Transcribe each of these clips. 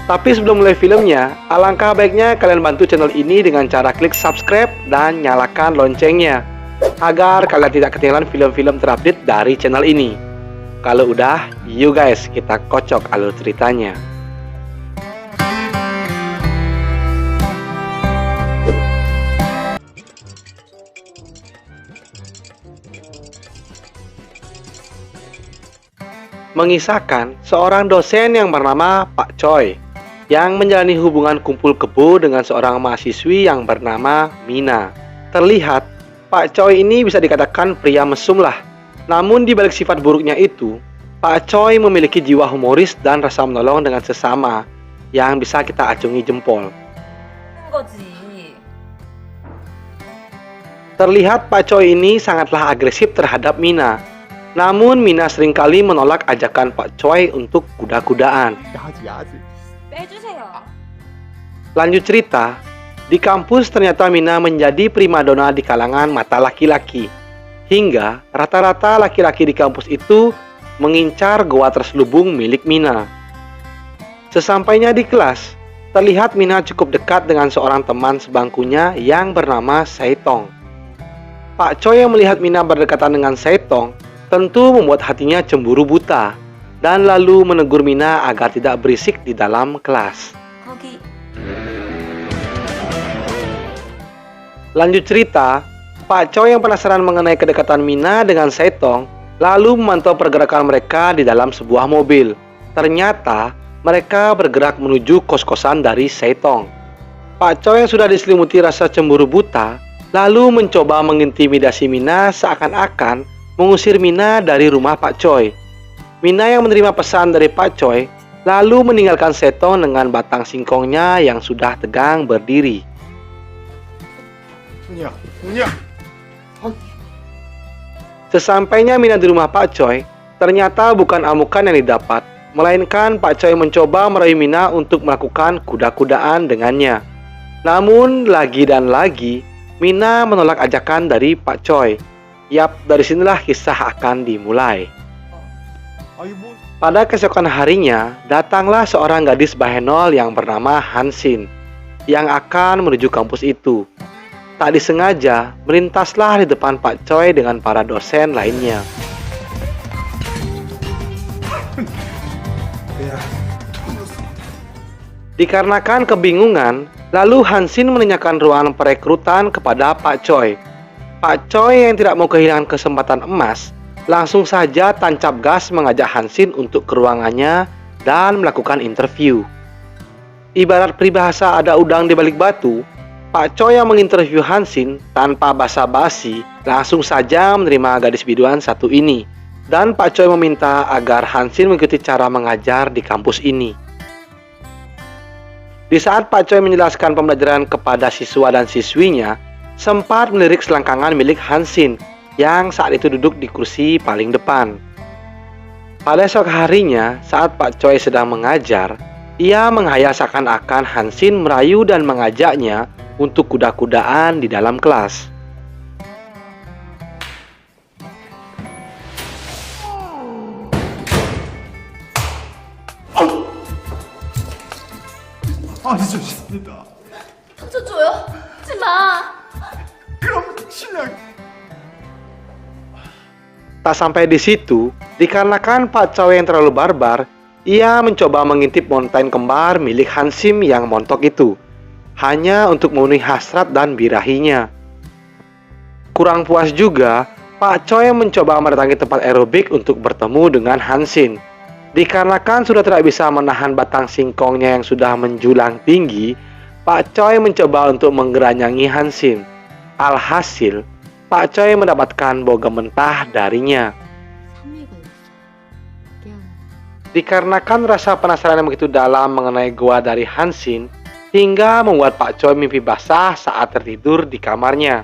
Tapi sebelum mulai filmnya, alangkah baiknya kalian bantu channel ini dengan cara klik subscribe dan nyalakan loncengnya, agar kalian tidak ketinggalan film-film terupdate dari channel ini. Kalau udah, yuk guys, kita kocok alur ceritanya. Mengisahkan seorang dosen yang bernama Pak Choi yang menjalani hubungan kumpul kebo dengan seorang mahasiswi yang bernama Mina. Terlihat, Pak Choi ini bisa dikatakan pria mesum lah. Namun di balik sifat buruknya itu, Pak Choi memiliki jiwa humoris dan rasa menolong dengan sesama yang bisa kita acungi jempol. Terlihat Pak Choi ini sangatlah agresif terhadap Mina. Namun Mina seringkali menolak ajakan Pak Choi untuk kuda-kudaan. Lanjut cerita, di kampus ternyata Mina menjadi primadona di kalangan mata laki-laki. Hingga rata-rata laki-laki di kampus itu mengincar goa terselubung milik Mina. Sesampainya di kelas, terlihat Mina cukup dekat dengan seorang teman sebangkunya yang bernama Saitong. Pak Choi yang melihat Mina berdekatan dengan Saitong tentu membuat hatinya cemburu buta dan lalu menegur Mina agar tidak berisik di dalam kelas. Lanjut cerita, Pak Choi yang penasaran mengenai kedekatan Mina dengan Saitong lalu memantau pergerakan mereka di dalam sebuah mobil. Ternyata mereka bergerak menuju kos-kosan dari Saitong. Pak Choi yang sudah diselimuti rasa cemburu buta lalu mencoba mengintimidasi Mina seakan-akan mengusir Mina dari rumah Pak Choi. Mina yang menerima pesan dari Pak Choi lalu meninggalkan Saitong dengan batang singkongnya yang sudah tegang berdiri. Sesampainya Mina di rumah Pak Choi, ternyata bukan amukan yang didapat, melainkan Pak Choi mencoba merayu Mina untuk melakukan kuda-kudaan dengannya. Namun lagi dan lagi, Mina menolak ajakan dari Pak Choi. Yap, dari sinilah kisah akan dimulai. Pada keesokan harinya, datanglah seorang gadis bahenol yang bernama Hansin yang akan menuju kampus itu. Tak disengaja, melintaslah di depan Pak Choi dengan para dosen lainnya. Dikarenakan kebingungan, lalu Hansin menanyakan ruangan perekrutan kepada Pak Choi. Pak Choi yang tidak mau kehilangan kesempatan emas, langsung saja tancap gas mengajak Hansin untuk ke ruangannya dan melakukan interview. Ibarat peribahasa ada udang di balik batu, Pak Choi yang menginterview Hansin tanpa basa-basi langsung saja menerima gadis biduan satu ini. Dan Pak Choi meminta agar Hansin mengikuti cara mengajar di kampus ini. Di saat Pak Choi menjelaskan pembelajaran kepada siswa dan siswinya, sempat melirik selangkangan milik Hansin yang saat itu duduk di kursi paling depan. Pada esok harinya, saat Pak Choi sedang mengajar, ia menghayal seakan-akan Hansin merayu dan mengajaknya untuk kuda-kudaan di dalam kelas. Tak sampai di situ, dikarenakan Pak Choi yang terlalu barbar, ia mencoba mengintip montaen kembar milik Hansim yang montok itu, hanya untuk memenuhi hasrat dan birahinya. Kurang puas juga, Pak Choi mencoba mendatangi tempat aerobik untuk bertemu dengan Hansin. Dikarenakan sudah tidak bisa menahan batang singkongnya yang sudah menjulang tinggi, Pak Choi mencoba untuk menggeranyangi Hansin. Alhasil, Pak Choi mendapatkan bau mentah darinya. Dikarenakan rasa penasaran yang begitu dalam mengenai goa dari Hansin, hingga membuat Pak Choi mimpi basah saat tertidur di kamarnya.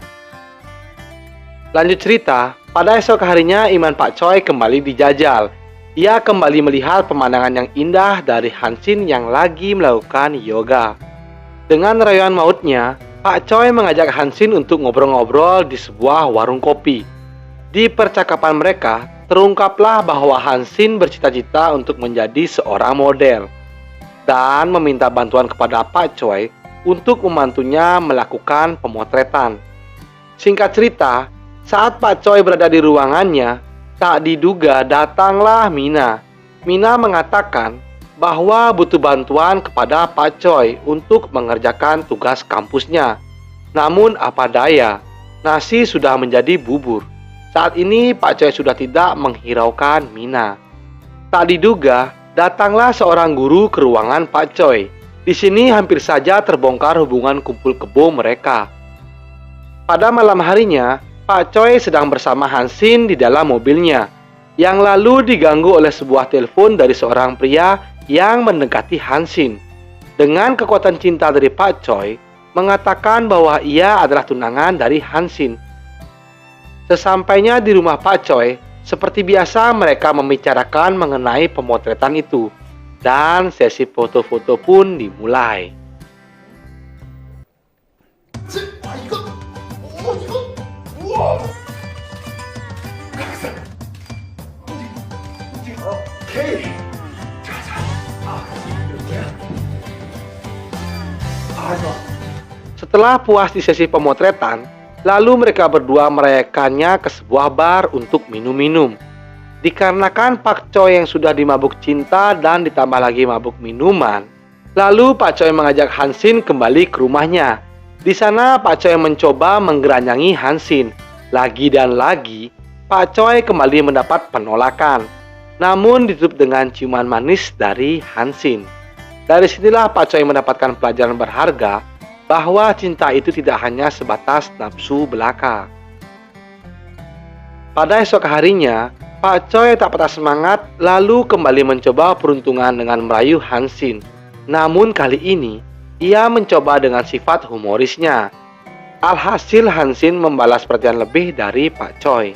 Lanjut cerita, pada esok harinya iman Pak Choi kembali dijajal. Ia kembali melihat pemandangan yang indah dari Hansin yang lagi melakukan yoga. Dengan rayuan mautnya, Pak Choi mengajak Hansin untuk ngobrol-ngobrol di sebuah warung kopi. Di percakapan mereka, terungkaplah bahwa Hansin bercita-cita untuk menjadi seorang model. dan meminta bantuan kepada Pak Choi untuk membantunya melakukan pemotretan. Singkat cerita, saat Pak Choi berada di ruangannya, tak diduga datanglah Mina. Mina mengatakan bahwa butuh bantuan kepada Pak Choi untuk mengerjakan tugas kampusnya. Namun apa daya, nasi sudah menjadi bubur. Saat ini Pak Choi sudah tidak menghiraukan Mina. Tak diduga, datanglah seorang guru ke ruangan Pak Choi. Di sini hampir saja terbongkar hubungan kumpul kebo mereka. Pada malam harinya, Pak Choi sedang bersama Hansin di dalam mobilnya, yang lalu diganggu oleh sebuah telepon dari seorang pria yang mendekati Hansin. Dengan kekuatan cinta dari Pak Choi, mengatakan bahwa ia adalah tunangan dari Hansin. Sesampainya di rumah Pak Choi, seperti biasa mereka membicarakan mengenai pemotretan itu, dan sesi foto-foto pun dimulai. Setelah puas di sesi pemotretan, lalu mereka berdua merayakannya ke sebuah bar untuk minum-minum. Dikarenakan Pak Choi yang sudah dimabuk cinta dan ditambah lagi mabuk minuman, lalu Pak Choi mengajak Hansin kembali ke rumahnya. Di sana Pak Choi mencoba menggeranjangi Hansin. Lagi dan lagi, Pak Choi kembali mendapat penolakan. Namun ditutup dengan ciuman manis dari Hansin. Dari sinilah Pak Choi mendapatkan pelajaran berharga bahwa cinta itu tidak hanya sebatas nafsu belaka. Pada esok harinya, Pak Choi tak patah semangat lalu kembali mencoba peruntungan dengan merayu Hansin. Namun kali ini, ia mencoba dengan sifat humorisnya. Alhasil Hansin membalas perhatian lebih dari Pak Choi.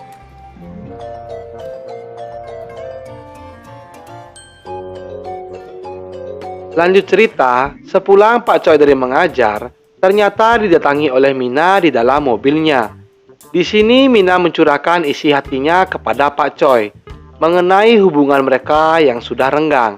Lanjut cerita, sepulang Pak Choi dari mengajar, ternyata didatangi oleh Mina di dalam mobilnya. Di sini Mina mencurahkan isi hatinya kepada Pak Choi mengenai hubungan mereka yang sudah renggang.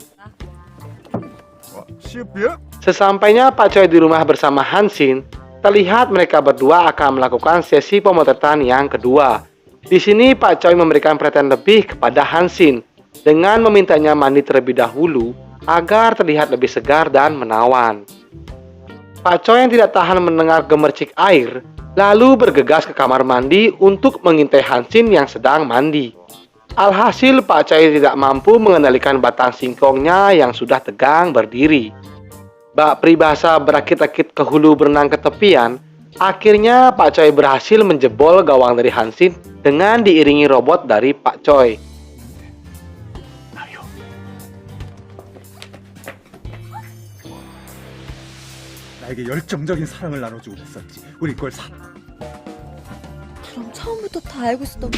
Sesampainya Pak Choi di rumah bersama Hansin, terlihat mereka berdua akan melakukan sesi pemotretan yang kedua. Di sini Pak Choi memberikan perhatian lebih kepada Hansin dengan memintanya mandi terlebih dahulu agar terlihat lebih segar dan menawan. Pak Choi yang tidak tahan mendengar gemercik air, lalu bergegas ke kamar mandi untuk mengintai Hansin yang sedang mandi. Alhasil Pak Choi tidak mampu mengendalikan batang singkongnya yang sudah tegang berdiri. Bak peribahasa berakit-akit ke hulu berenang ke tepian, akhirnya Pak Choi berhasil menjebol gawang dari Hansin dengan diiringi robot dari Pak Choi. 나에게 열정적인 사랑을 나눠주고 있었지. 우리 걸 사. 그럼 처음부터 다 알고 있었던 거.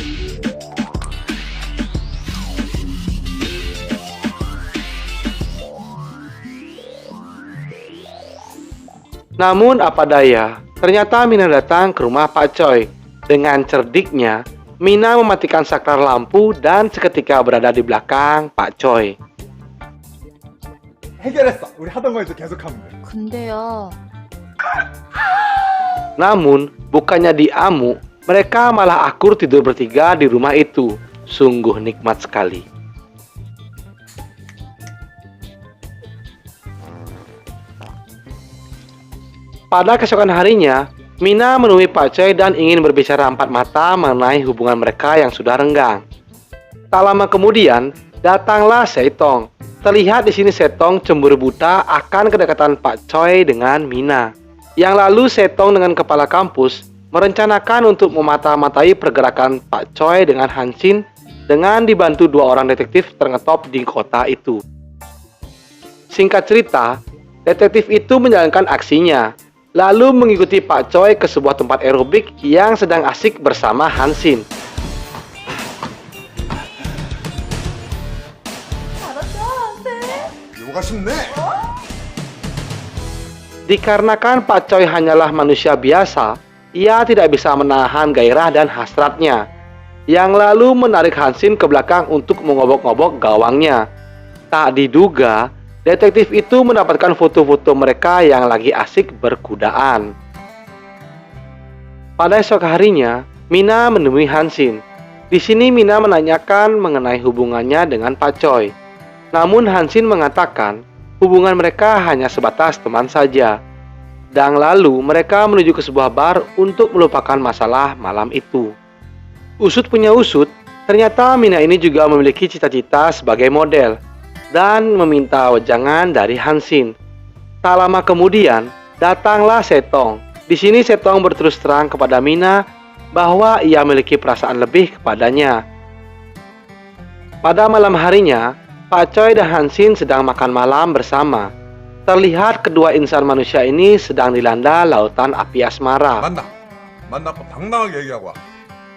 Namun apa daya, ternyata Mina datang ke rumah Pak Choi. Dengan cerdiknya, Mina mematikan saklar lampu dan seketika berada di belakang Pak Choi. 해결했어. 우리 하던 거 이제 계속하면 돼. 근데요. Namun, bukannya diamu, mereka malah akur tidur bertiga di rumah itu. Sungguh nikmat sekali. Pada keesokan harinya, Mina menemui Pak Choi dan ingin berbicara empat mata mengenai hubungan mereka yang sudah renggang. Tak lama kemudian, datanglah Setong. Terlihat di sini Setong cemburu buta akan kedekatan Pak Choi dengan Mina. Yang lalu Setong dengan kepala kampus merencanakan untuk memata-matai pergerakan Pak Choi dengan Hansin dengan dibantu dua orang detektif terngetop di kota itu. Singkat cerita, detektif itu menjalankan aksinya, lalu mengikuti Pak Choi ke sebuah tempat aerobik yang sedang asik bersama Hansin. 요가 쉽네. Dikarenakan Pak Choi hanyalah manusia biasa, ia tidak bisa menahan gairah dan hasratnya, yang lalu menarik Hansin ke belakang untuk mengobok-ngobok gawangnya. Tak diduga, Detektif itu mendapatkan foto-foto mereka yang lagi asik berkudaan. Pada esok harinya, Mina menemui Hansin. Di sini Mina menanyakan mengenai hubungannya dengan Pak Choi. Namun Hansin mengatakan hubungan mereka hanya sebatas teman saja. Dan lalu mereka menuju ke sebuah bar untuk melupakan masalah malam itu. Usut punya usut, ternyata Mina ini juga memiliki cita-cita sebagai model dan meminta wejangan dari Hansin. Tak lama kemudian, datanglah Setong. Di sini Setong berterus terang kepada Mina bahwa ia memiliki perasaan lebih kepadanya. Pada malam harinya, Pak Choi dan Hansin sedang makan malam bersama. Terlihat kedua insan manusia ini sedang dilanda lautan api asmara. 만나고 당당하게 얘기하고 와.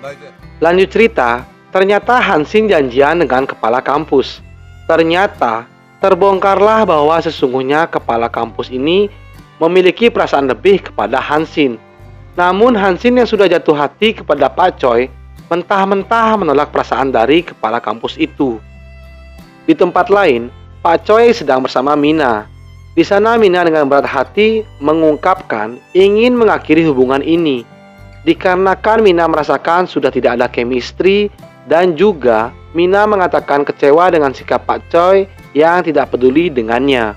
나 이제 Lanjut cerita, ternyata Hansin janjian dengan kepala kampus. Ternyata terbongkarlah bahwa sesungguhnya kepala kampus ini memiliki perasaan lebih kepada Hansin. Namun Hansin yang sudah jatuh hati kepada Pak Choi mentah-mentah menolak perasaan dari kepala kampus itu. Di tempat lain, Pak Choi sedang bersama Mina. Di sana Mina dengan berat hati mengungkapkan ingin mengakhiri hubungan ini. Dikarenakan Mina merasakan sudah tidak ada chemistry dan juga Mina mengatakan kecewa dengan sikap Pak Choi yang tidak peduli dengannya.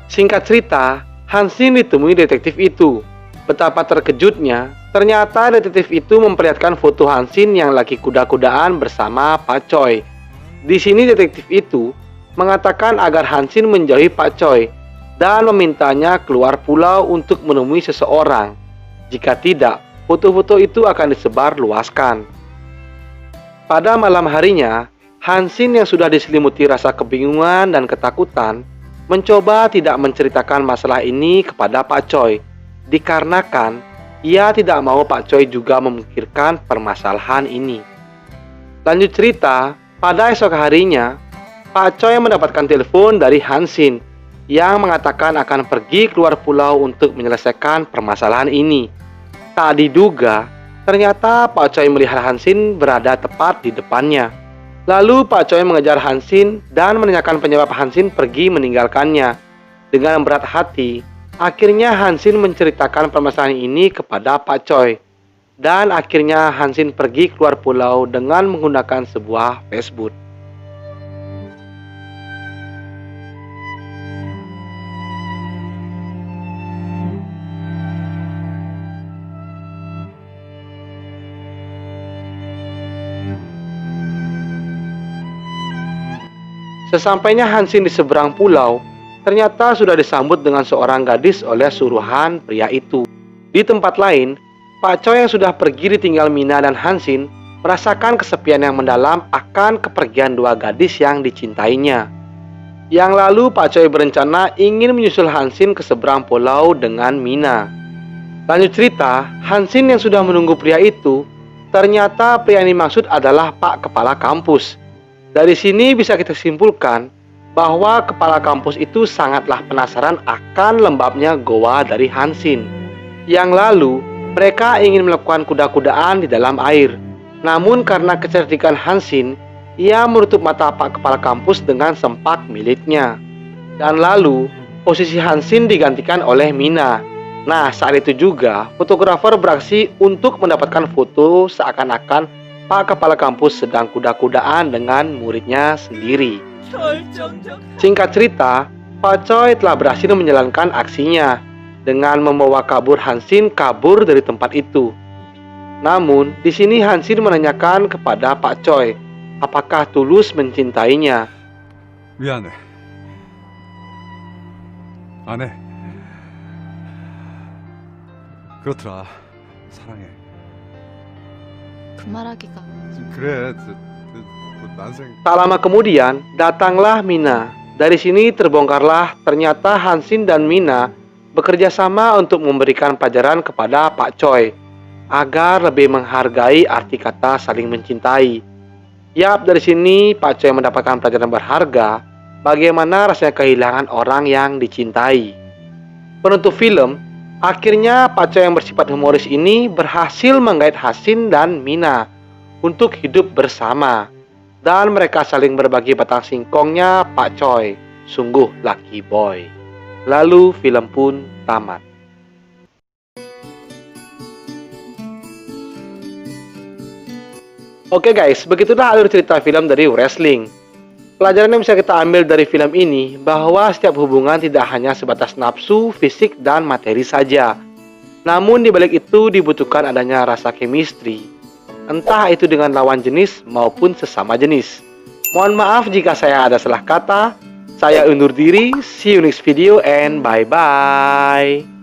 Singkat cerita, Hansin ditemui detektif itu. Betapa terkejutnya, ternyata detektif itu memperlihatkan foto Hansin yang lagi kuda-kudaan bersama Pak Choi. Di sini detektif itu mengatakan agar Hansin menjauhi Pak Choi dan memintanya keluar pulau untuk menemui seseorang. Jika tidak, foto-foto itu akan disebar luaskan. Pada malam harinya, Hansin yang sudah diselimuti rasa kebingungan dan ketakutan mencoba tidak menceritakan masalah ini kepada Pak Choi, dikarenakan ia tidak mau Pak Choi juga memikirkan permasalahan ini. Lanjut cerita, pada esok harinya, Pak Choi mendapatkan telepon dari Hansin yang mengatakan akan pergi keluar pulau untuk menyelesaikan permasalahan ini. Tak diduga, ternyata Pak Choi melihat Hansin berada tepat di depannya. Lalu Pak Choi mengejar Hansin dan menanyakan penyebab Hansin pergi meninggalkannya. Dengan berat hati, akhirnya Hansin menceritakan permasalahan ini kepada Pak Choi. Dan akhirnya Hansin pergi keluar pulau dengan menggunakan sebuah Facebook. Sesampainya Hansin di seberang pulau, ternyata sudah disambut dengan seorang gadis oleh suruhan pria itu. Di tempat lain, Pak Choi yang sudah pergi ditinggal Mina dan Hansin merasakan kesepian yang mendalam akan kepergian dua gadis yang dicintainya. Yang lalu Pak Choi berencana ingin menyusul Hansin ke seberang pulau dengan Mina. Lanjut cerita, Hansin yang sudah menunggu pria itu, ternyata pria yang dimaksud adalah Pak Kepala Kampus. Dari sini bisa kita simpulkan bahwa kepala kampus itu sangatlah penasaran akan lembabnya goa dari Hansin. Yang lalu, mereka ingin melakukan kuda-kudaan di dalam air. Namun karena kecerdikan Hansin, ia menutup mata Pak Kepala Kampus dengan sempak miliknya. Dan lalu, posisi Hansin digantikan oleh Mina. Nah, saat itu juga, fotografer beraksi untuk mendapatkan foto seakan-akan Pak Kepala Kampus sedang kuda-kudaan dengan muridnya sendiri. Singkat cerita, Pak Choi telah berhasil menjalankan aksinya dengan membawa kabur Hansin kabur dari tempat itu. Namun, di sini Hansin menanyakan kepada Pak Choi, apakah tulus mencintainya. 미안해. 안 해. 그렇더라. 사랑해. 그 말하기가 그래. 난생 Tak lama kemudian, datanglah Mina. Dari sini terbongkarlah ternyata Hansin dan Mina bekerja sama untuk memberikan pelajaran kepada Pak Choi agar lebih menghargai arti kata saling mencintai. Yap, dari sini Pak Choi mendapatkan pelajaran berharga bagaimana rasanya kehilangan orang yang dicintai. Penutup film, akhirnya Pak Choi yang bersifat humoris ini berhasil menggait Hansin dan Mina untuk hidup bersama. Dan mereka saling berbagi batang singkongnya Pak Choi. Sungguh lucky boy. Lalu film pun tamat. Oke guys, begitulah alur cerita film dari wrestling. Pelajaran yang bisa kita ambil dari film ini bahwa setiap hubungan tidak hanya sebatas nafsu, fisik, dan materi saja. Namun di balik itu dibutuhkan adanya rasa chemistry, entah itu dengan lawan jenis maupun sesama jenis. Mohon maaf jika saya ada salah kata. Saya undur diri. See you next video and bye-bye.